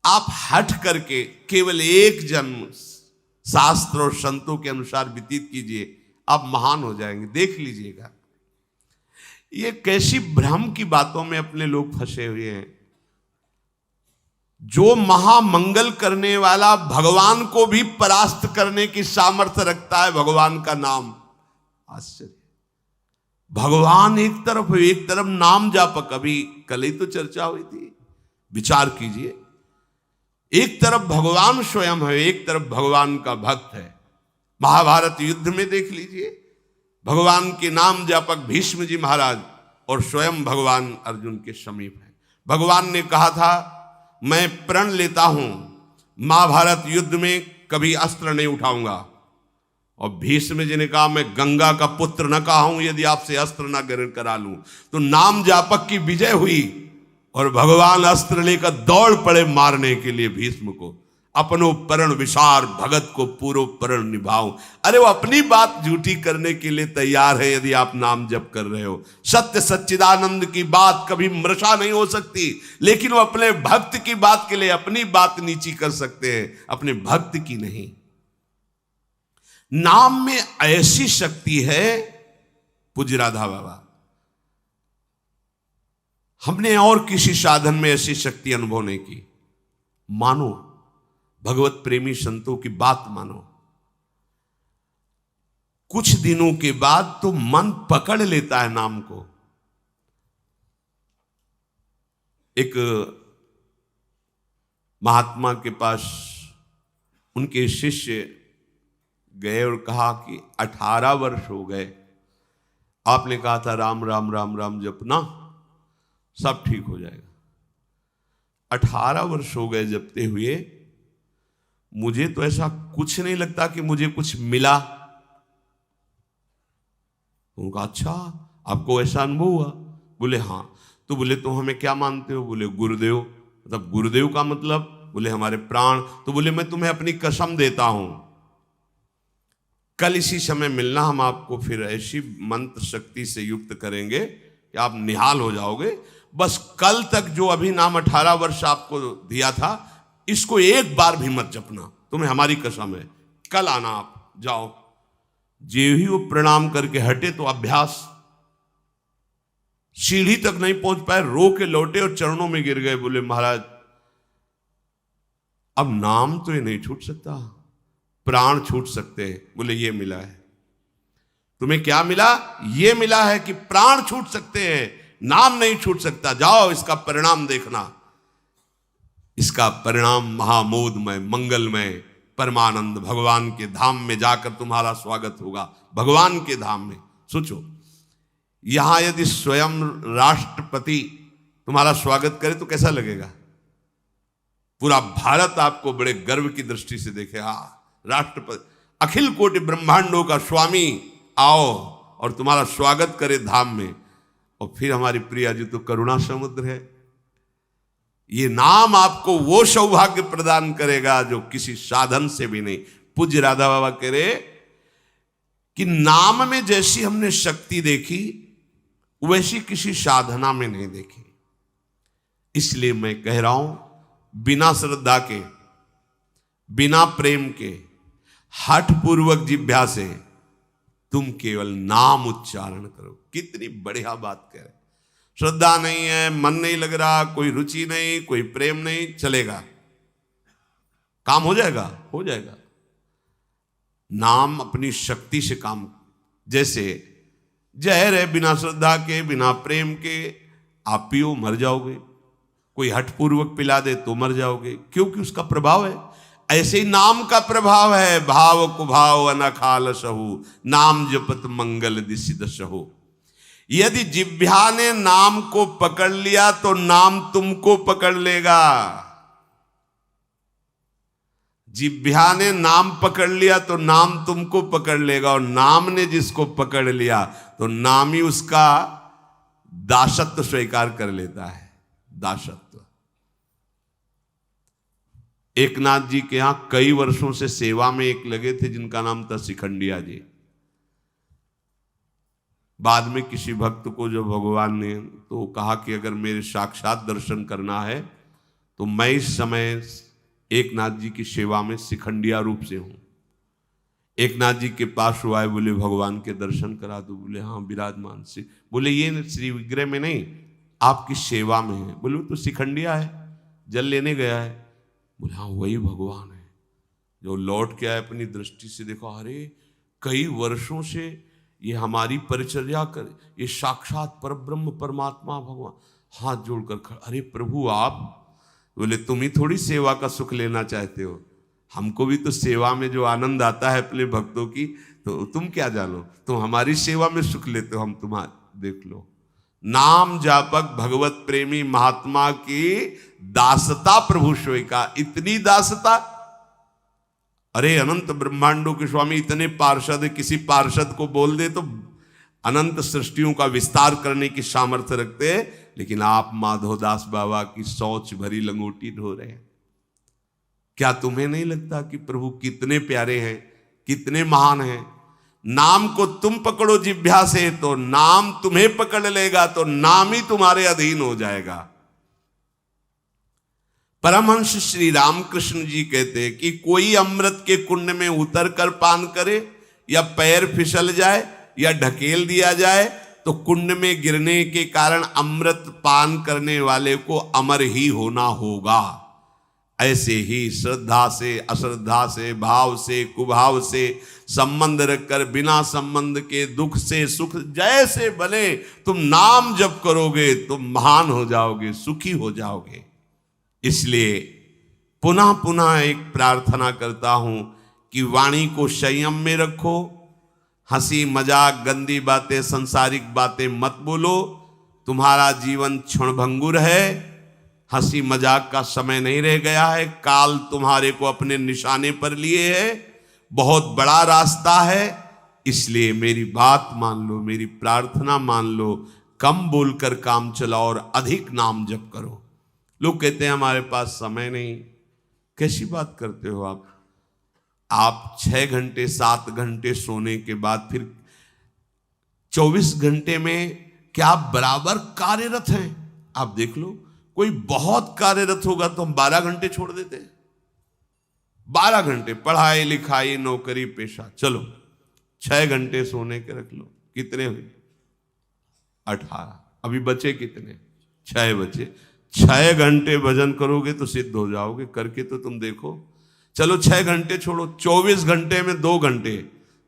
आप हट करके केवल एक जन्म शास्त्र और संतों के अनुसार व्यतीत कीजिए, आप महान हो जाएंगे। देख लीजिएगा, ये कैसी भ्रम की बातों में अपने लोग फंसे हुए हैं। जो महामंगल करने वाला भगवान को भी परास्त करने की सामर्थ्य रखता है, भगवान का नाम। आश्चर्य, भगवान एक तरफ नाम जापक। अभी कल ही तो चर्चा हुई थी, विचार कीजिए। एक तरफ भगवान स्वयं है, एक तरफ भगवान का भक्त है। महाभारत युद्ध में देख लीजिए, भगवान के नाम जापक भीष्म जी महाराज और स्वयं भगवान अर्जुन के समीप है। भगवान ने कहा था, मैं प्रण लेता हूं महाभारत युद्ध में कभी अस्त्र नहीं उठाऊंगा। और भीष्म जी ने कहा, मैं गंगा का पुत्र न कहा हूं यदि आपसे अस्त्र न ग्रहण करा लूं। तो नाम जापक की विजय हुई और भगवान अस्त्र लेकर दौड़ पड़े मारने के लिए भीष्म को। अपनो प्रण विसार भगत को पूरो प्रण निभाऊं। अरे वो अपनी बात झूठी करने के लिए तैयार है यदि आप नाम जप कर रहे हो। सत्य सच्चिदानंद की बात कभी मृषा नहीं हो सकती, लेकिन वो अपने भक्त की बात के लिए अपनी बात नीची कर सकते हैं, अपने भक्त की नहीं। नाम में ऐसी शक्ति है, पूज्य राधा बाबा, हमने और किसी साधन में ऐसी शक्ति अनुभव नहीं की। मानो, भगवत प्रेमी संतों की बात मानो, कुछ दिनों के बाद तो मन पकड़ लेता है नाम को। एक महात्मा के पास उनके शिष्य गए और कहा कि 18 वर्ष हो गए, आपने कहा था राम राम राम राम जपना, सब ठीक हो जाएगा। 18 वर्ष हो गए जपते हुए, मुझे तो ऐसा कुछ नहीं लगता कि मुझे कुछ मिला। उनका, अच्छा आपको ऐसा अनुभव हुआ? बोले हाँ। तो बोले तो हमें क्या मानते हो? बोले गुरुदेव। मतलब गुरुदेव का मतलब? बोले हमारे प्राण। तो बोले मैं तुम्हें अपनी कसम देता हूं, कल इसी समय मिलना, हम आपको फिर ऐसी मंत्र शक्ति से युक्त करेंगे कि आप निहाल हो जाओगे। बस कल तक जो अभी नाम 18 वर्ष आपको दिया था, इसको एक बार भी मत जपना, तुम्हें हमारी कसम है। कल आना, आप जाओ। जे ही वो प्रणाम करके हटे तो अभ्यास, सीढ़ी तक नहीं पहुंच पाए, रो के लौटे और चरणों में गिर गए। बोले महाराज अब नाम तो ये नहीं छूट सकता, प्राण छूट सकते हैं। बोले ये मिला है। तुम्हें क्या मिला? ये मिला है कि प्राण छूट सकते हैं, नाम नहीं छूट सकता। जाओ, इसका परिणाम देखना। इसका परिणाम महामोदमय, मंगलमय, परमानंद भगवान के धाम में जाकर तुम्हारा स्वागत होगा। भगवान के धाम में सोचो, यहां यदि स्वयं राष्ट्रपति तुम्हारा स्वागत करे तो कैसा लगेगा? पूरा भारत आपको बड़े गर्व की दृष्टि से देखे। राष्ट्रपति, अखिल कोटि ब्रह्मांडों का स्वामी आओ और तुम्हारा स्वागत करे धाम में। और फिर हमारी प्रिया जी तो करुणा समुद्र है। ये नाम आपको वो सौभाग्य प्रदान करेगा जो किसी साधन से भी नहीं। पूज्य राधा बाबा कह रहे कि नाम में जैसी हमने शक्ति देखी, वैसी किसी साधना में नहीं देखी। इसलिए मैं कह रहा हूं, बिना श्रद्धा के, बिना प्रेम के, हठ पूर्वक जिह्वा से तुम केवल नाम उच्चारण करो। कितनी बढ़िया बात कह रहे। श्रद्धा नहीं है, मन नहीं लग रहा, कोई रुचि नहीं, कोई प्रेम नहीं, चलेगा, काम हो जाएगा, हो जाएगा। नाम अपनी शक्ति से काम, जैसे जहर है, बिना श्रद्धा के, बिना प्रेम के आप पियो, मर जाओगे। कोई हठपूर्वक पिला दे तो मर जाओगे, क्योंकि उसका प्रभाव है। ऐसे ही नाम का प्रभाव है। भाव कुभाव अनखाल सहु, नाम जपत मंगल दिसिद सहु। यदि जिह्वा ने नाम को पकड़ लिया तो नाम तुमको पकड़ लेगा। जिह्वा ने नाम पकड़ लिया तो नाम तुमको पकड़ लेगा, और नाम ने जिसको पकड़ लिया तो नाम ही उसका दासत्व स्वीकार कर लेता है। दासत्व। एकनाथ जी के यहां कई वर्षों से सेवा में एक लगे थे जिनका नाम था शिखंडिया जी। बाद में किसी भक्त को जो भगवान ने तो कहा कि अगर मेरे साक्षात दर्शन करना है तो मैं इस समय एकनाथ जी की सेवा में शिखंडिया रूप से हूं। एकनाथ जी के पास वो आए, बोले भगवान के दर्शन करा दो। बोले हाँ विराजमान से। बोले ये श्री विग्रह में नहीं, आपकी सेवा में है। बोले तो शिखंडिया है, जल लेने गया है। बोले हाँ वही भगवान है। जो लौट के आए अपनी दृष्टि से देखो, अरे कई वर्षों से ये हमारी परिचर्या कर, ये साक्षात परब्रह्म परमात्मा भगवान हाथ जोड़कर खड़ा। अरे प्रभु आप, बोले तुम ही थोड़ी सेवा का सुख लेना चाहते हो, हमको भी तो सेवा में जो आनंद आता है अपने भक्तों की, तो तुम क्या जानो, तुम हमारी सेवा में सुख लेते हो, हम तुम्हारे देख लो। नाम जापक भगवत प्रेमी महात्मा की दासता प्रभु सोई का। इतनी दासता, अरे अनंत ब्रह्मांडों के स्वामी इतने पार्षद, किसी पार्षद को बोल दे तो अनंत सृष्टियों का विस्तार करने की सामर्थ्य रखते हैं, लेकिन आप माधवदास बाबा की शौच भरी लंगोटी ढो रहे हैं। क्या तुम्हें नहीं लगता कि प्रभु कितने प्यारे हैं, कितने महान हैं? नाम को तुम पकड़ो जिह्वा से तो नाम तुम्हें पकड़ लेगा, तो नाम ही तुम्हारे अधीन हो जाएगा। परमहंस श्री रामकृष्ण जी कहते हैं कि कोई अमृत के कुंड में उतर कर पान करे, या पैर फिसल जाए या ढकेल दिया जाए, तो कुंड में गिरने के कारण अमृत पान करने वाले को अमर ही होना होगा। ऐसे ही श्रद्धा से, अश्रद्धा से, भाव से, कुभाव से संबंध रखकर बिना संबंध के दुख से सुख जैसे बने, तुम नाम जप करोगे तुम महान हो जाओगे, सुखी हो जाओगे। इसलिए पुनः पुनः एक प्रार्थना करता हूं कि वाणी को संयम में रखो, हंसी मजाक गंदी बातें सांसारिक बातें मत बोलो। तुम्हारा जीवन क्षणभंगुर है, हंसी मजाक का समय नहीं रह गया है, काल तुम्हारे को अपने निशाने पर लिए है, बहुत बड़ा रास्ता है। इसलिए मेरी बात मान लो, मेरी प्रार्थना मान लो, कम बोलकर काम चलाओ और अधिक नाम जप करो। लोग कहते हैं हमारे पास समय नहीं। कैसी बात करते हो आप 6 घंटे 7 घंटे सोने के बाद फिर 24 घंटे में क्या आप बराबर कार्यरत हैं? आप देख लो, कोई बहुत कार्यरत होगा तो हम 12 घंटे छोड़ देते हैं। 12 घंटे पढ़ाई लिखाई नौकरी पेशा, चलो 6 घंटे सोने के रख लो, कितने हुए? 18। अभी बचे कितने? 6 बचे। 6 घंटे भजन करोगे तो सिद्ध हो जाओगे, करके तो तुम देखो। चलो 6 घंटे छोड़ो, 24 घंटे में 2 घंटे,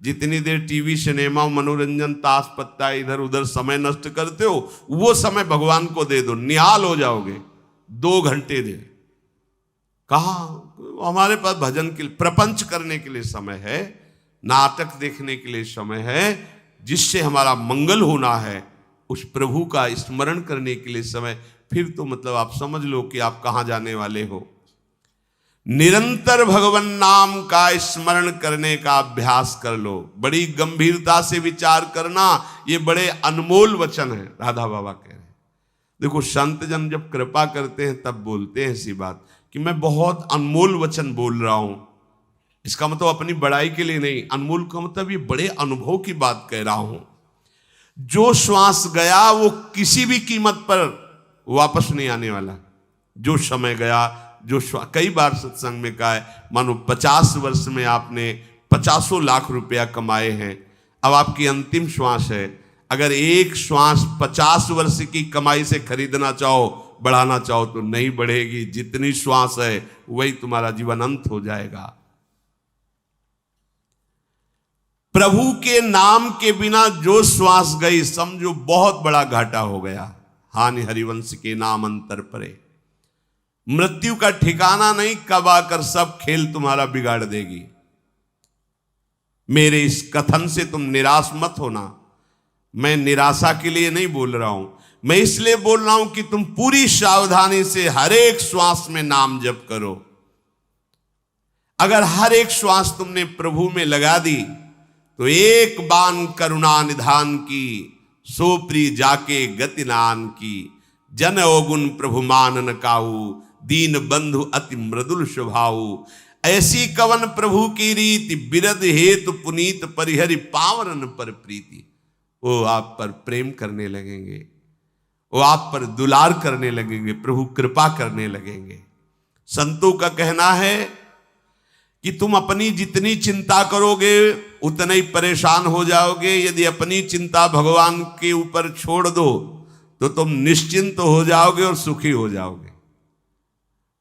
जितनी देर टीवी सिनेमा मनोरंजन ताश पत्ता इधर उधर समय नष्ट करते हो, वो समय भगवान को दे दो, निहाल हो जाओगे। 2 घंटे दे। कहा हमारे पास भजन के लिए, प्रपंच करने के लिए समय है, नाटक देखने के लिए समय है, जिससे हमारा मंगल होना है, उस प्रभु का स्मरण करने के लिए समय। फिर तो मतलब आप समझ लो कि आप कहां जाने वाले हो। निरंतर भगवान नाम का स्मरण करने का अभ्यास कर लो। बड़ी गंभीरता से विचार करना, ये बड़े अनमोल वचन है, राधा बाबा कह रहे हैं। देखो संत जन जब कृपा करते हैं तब बोलते हैं ऐसी बात कि मैं बहुत अनमोल वचन बोल रहा हूं। इसका मतलब अपनी बड़ाई के लिए नहीं, अनमोल का मतलब ये बड़े अनुभव की बात कह रहा हूं। जो श्वास गया वो किसी भी कीमत पर वापस नहीं आने वाला। जो समय गया, जो कई बार सत्संग में कहा है, मानो 50 वर्ष में आपने 50 लाख रुपया कमाए हैं, अब आपकी अंतिम श्वास है। अगर एक श्वास 50 वर्ष की कमाई से खरीदना चाहो, बढ़ाना चाहो तो नहीं बढ़ेगी। जितनी श्वास है वही तुम्हारा जीवन अंत हो जाएगा। प्रभु के नाम के बिना जो श्वास गई, समझो बहुत बड़ा घाटा हो गया। हानि हरिवंश के नाम अंतर परे। मृत्यु का ठिकाना नहीं, कब आकर सब खेल तुम्हारा बिगाड़ देगी। मेरे इस कथन से तुम निराश मत होना। मैं निराशा के लिए नहीं बोल रहा हूं, मैं इसलिए बोल रहा हूं कि तुम पूरी सावधानी से हर एक श्वास में नाम जप करो। अगर हर एक श्वास तुमने प्रभु में लगा दी तो एक बान करुणा निधान की, सोप्री जाके गति नान की, जन अवगुण प्रभु मानन काहू, दीन बंधु अति मृदुल स्वभाऊ। ऐसी कवन प्रभु की रीति, बिरद हेतु पुनीत परिहरि पावरन पर प्रीति। वो आप पर प्रेम करने लगेंगे, वो आप पर दुलार करने लगेंगे, प्रभु कृपा करने लगेंगे। संतों का कहना है कि तुम अपनी जितनी चिंता करोगे उतने ही परेशान हो जाओगे। यदि अपनी चिंता भगवान के ऊपर छोड़ दो तो तुम निश्चिंत हो जाओगे और सुखी हो जाओगे।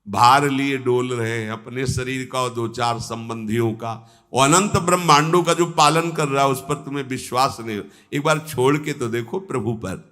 भार लिए डोल रहे हैं अपने शरीर का और दो चार संबंधियों का, और अनंत ब्रह्मांडों का जो पालन कर रहा है उस पर तुम्हें विश्वास नहीं हो। एक बार छोड़ के तो देखो प्रभु पर।